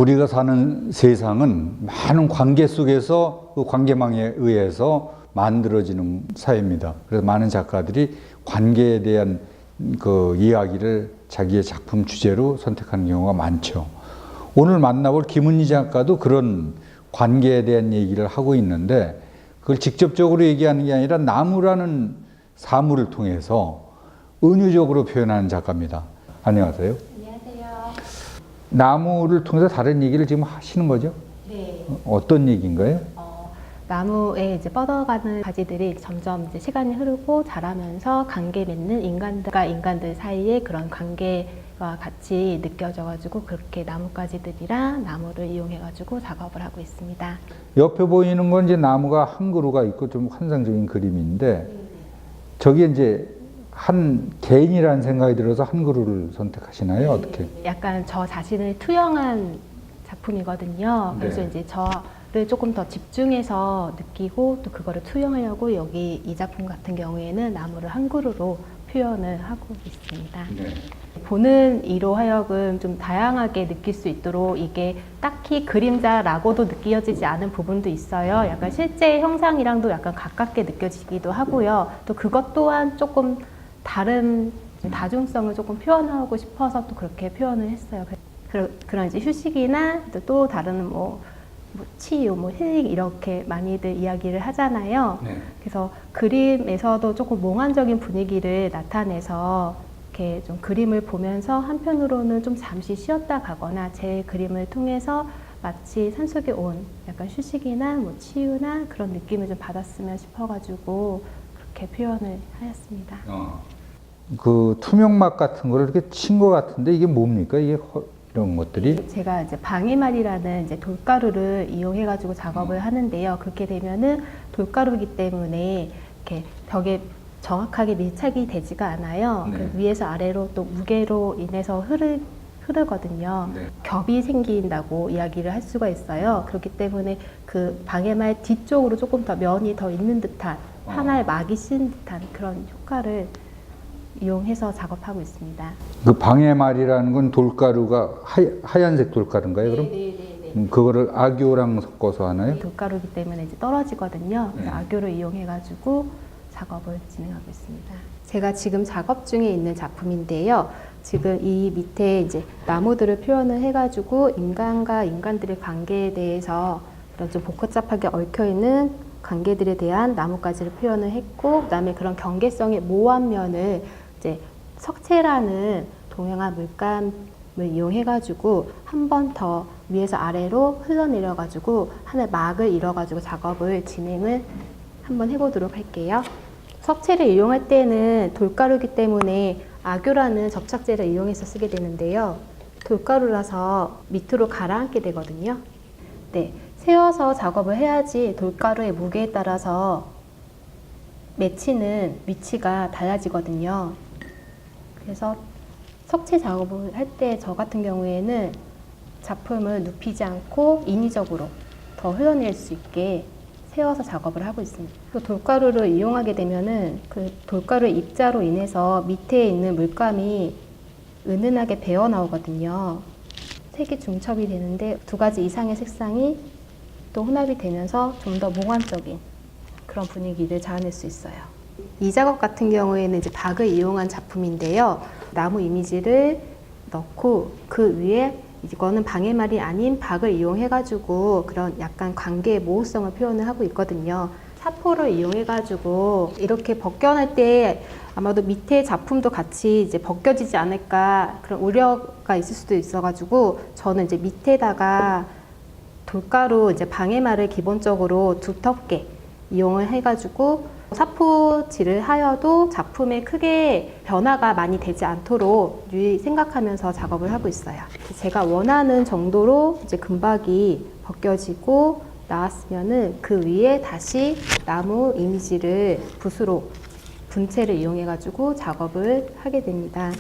우리가 사는 세상은 많은 관계 속에서 그 관계망에 의해서 만들어지는 사회입니다. 그래서 많은 작가들이 관계에 대한 그 이야기를 자기의 작품 주제로 선택하는 경우가 많죠. 오늘 만나볼 김은희 작가도 그런 관계에 대한 얘기를 하고 있는데 그걸 직접적으로 얘기하는 게 아니라 나무라는 사물을 통해서 은유적으로 표현하는 작가입니다. 안녕하세요. 안녕하세요. 나무를 통해서 다른 얘기를 지금 하시는 거죠? 네. 어떤 얘기인가요? 나무에 이제 뻗어가는 가지들이 점점 이제 시간이 흐르고 자라면서 관계 맺는 인간들과 인간들 사이에 그런 관계와 같이 느껴져가지고 그렇게 나뭇가지들이랑 나무를 이용해가지고 작업을 하고 있습니다. 옆에 보이는 건 이제 나무가 한 그루가 있고 좀 환상적인 그림인데 저게 이제 한 개인이라는 생각이 들어서 한 그루를 선택하시나요? 어떻게? 약간 저 자신을 투영한 작품이거든요. 그래서 네. 이제 저를 조금 더 집중해서 느끼고 또 그거를 투영하려고 여기 이 작품 같은 경우에는 나무를 한 그루로 표현을 하고 있습니다. 네. 보는 이로 하여금 좀 다양하게 느낄 수 있도록 이게 딱히 그림자라고도 느껴지지 않은 부분도 있어요. 약간 실제 형상이랑도 약간 가깝게 느껴지기도 하고요. 또 그것 또한 조금 다른 다중성을 조금 표현하고 싶어서 또 그렇게 표현을 했어요. 그런 이제 휴식이나 또 다른 뭐 치유, 힐링 이렇게 많이들 이야기를 하잖아요. 네. 그래서 그림에서도 조금 몽환적인 분위기를 나타내서 이렇게 좀 그림을 보면서 한편으로는 좀 잠시 쉬었다 가거나 제 그림을 통해서 마치 산속에 온 약간 휴식이나 치유나 그런 느낌을 좀 받았으면 싶어가지고 그렇게 표현을 하였습니다. 그 투명막 같은 거를 이렇게 친 것 같은데 이게 뭡니까? 이게 이런 것들이? 제가 이제 방해말이라는 이제 돌가루를 이용해가지고 작업을 하는데요. 그렇게 되면은 돌가루이기 때문에 이렇게 벽에 정확하게 밀착이 되지가 않아요. 네. 위에서 아래로 또 무게로 인해서 흐르거든요. 네. 겹이 생긴다고 이야기를 할 수가 있어요. 그렇기 때문에 그 방해말 뒤쪽으로 조금 더 면이 더 있는 듯한 하나의 막이 씌는 듯한 그런 효과를 이용해서 작업하고 있습니다. 그 방해말이라는 건 돌가루가 하얀색 돌가루인가요? 그럼? 네. 그거를 악교랑 섞어서 하나요? 돌가루기 때문에 이제 떨어지거든요. 그래서 네. 악교를 이용해가지고 작업을 진행하고 있습니다. 제가 지금 작업 중에 있는 작품인데요. 지금 이 밑에 이제 나무들을 표현을 해가지고 인간과 인간들의 관계에 대해서 그런 좀 복잡하게 얽혀있는 관계들에 대한 나뭇가지를 표현을 했고, 그다음에 그런 경계성의 모호한 면을 이제 석채라는 동양화 물감을 이용해가지고 한 번 더 위에서 아래로 흘러내려가지고 하나의 막을 이뤄가지고 작업을 진행을 한번 해보도록 할게요. 석채를 이용할 때는 돌가루이기 때문에 악교라는 접착제를 이용해서 쓰게 되는데요. 돌가루라서 밑으로 가라앉게 되거든요. 네, 세워서 작업을 해야지 돌가루의 무게에 따라서 맺히는 위치가 달라지거든요. 그래서 석채 작업을 할 때 저 같은 경우에는 작품을 눕히지 않고 인위적으로 더 흘러낼 수 있게 세워서 작업을 하고 있습니다. 그 돌가루를 이용하게 되면은 그 돌가루의 입자로 인해서 밑에 있는 물감이 은은하게 배어 나오거든요. 색이 중첩이 되는데 두 가지 이상의 색상이 또 혼합이 되면서 좀 더 몽환적인 그런 분위기를 자아낼 수 있어요. 이 작업 같은 경우에는 이제 박을 이용한 작품인데요. 나무 이미지를 넣고 그 위에 이거는 방해말이 아닌 박을 이용해가지고 그런 약간 관계의 모호성을 표현을 하고 있거든요. 사포를 이용해가지고 이렇게 벗겨낼 때 아마도 밑에 작품도 같이 이제 벗겨지지 않을까 그런 우려가 있을 수도 있어가지고 저는 이제 밑에다가 돌가루 이제 방해말을 기본적으로 두텁게 이용을 해가지고 사포질을 하여도 작품에 크게 변화가 많이 되지 않도록 유의 생각하면서 작업을 하고 있어요. 제가 원하는 정도로 이제 금박이 벗겨지고 나왔으면은 그 위에 다시 나무 이미지를 붓으로 분체를 이용해 가지고 작업을 하게 됩니다.